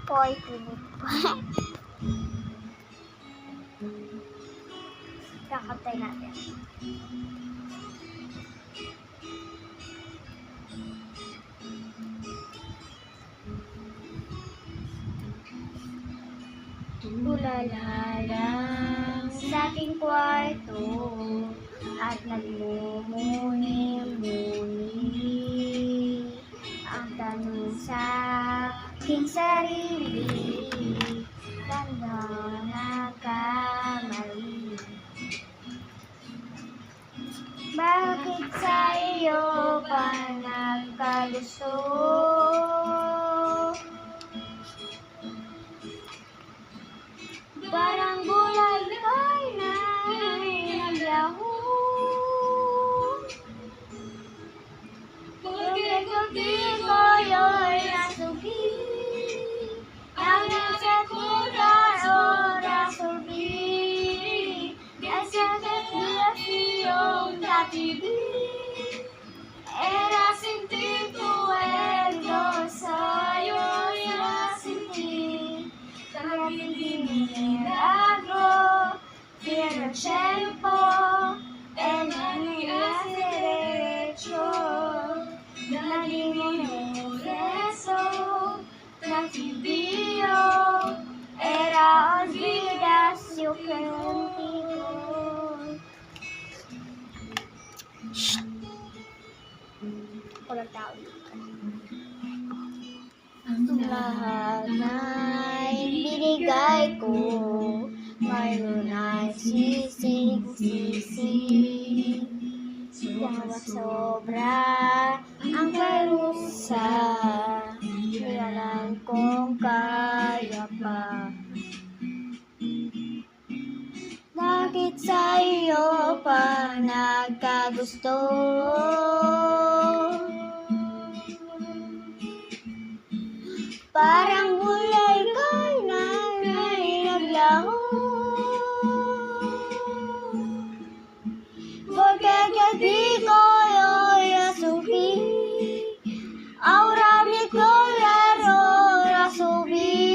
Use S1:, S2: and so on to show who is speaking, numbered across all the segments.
S1: Hoy, pinip pa. Kakatay natin. Tulala lang sa aking kwarto at nagmumuni-muni ang tanong sa aking sarili, tanda na kamali. Bakit sa iyo pa nagkagusto? Parang gulay ay naglaho. Porque contigo yo'y nasugi. Ang nasa lugar o nasugi. Ay sakit desafío pag-ibig. Era sin ti puedo sa'yo'y nasinti. Kahit hindi milagro, pero tiempo, en mi hace derecho. Naging universo, nagsibio, era olvidación contigo. Walang tao dito. Lahat na'y binigay ko, ngayon ay sisig-sisi. Dahil sobra ang karusa, nilalang kong kaya pa. Bakit sa iyo pa nagkagusto? Parang gulay kay nanay naglaho. Porque contigo yo'y nasugi. Ahora mi corazón nasugi.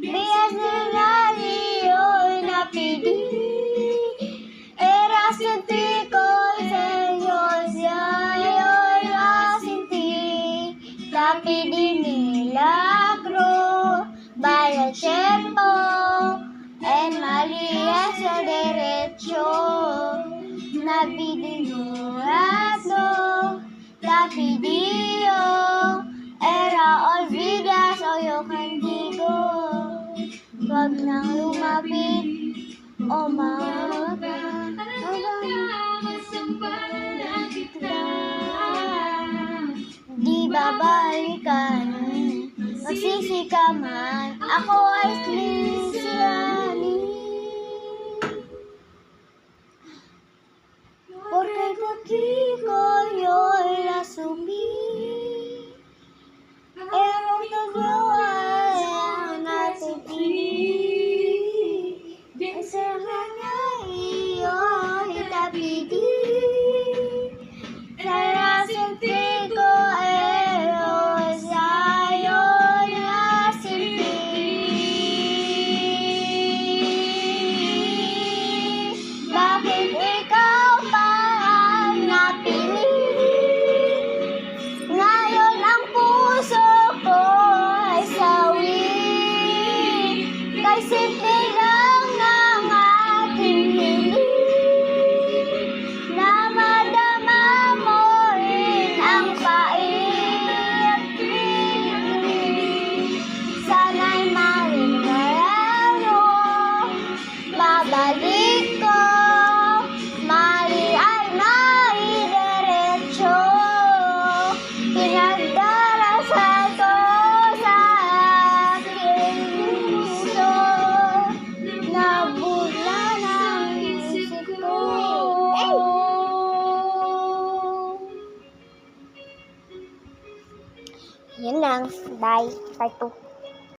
S1: Días de nadie yo'y napidi. Eras contigo Señor, yo'y nasinti. Tapi di milagro, vaya tiempo, en María su derecho. Nabidinurado, tapi Dio, era olvidas o yo contigo. Wag nang lumapit, o mawag di babalikan, magsisi ka man, ako ay slisyanin. Porque contigo yo'y nasugi. Pero todo ay ang natutili. Sa kanya iyo'y tapidi. Será contigo ellos ayo'y nasinti. Bakit ikaw pa ang napili? Ngayon ang puso ko ay sawi. Kay simple lang ng aking hiling, na madama mo rin ang pait. Sana'y maringararo, babalik ko, mali ay maidiretso. Pinagdarasal ko sa aking puso, nabula ng isip ko. Yun lang. Bye. Bye po.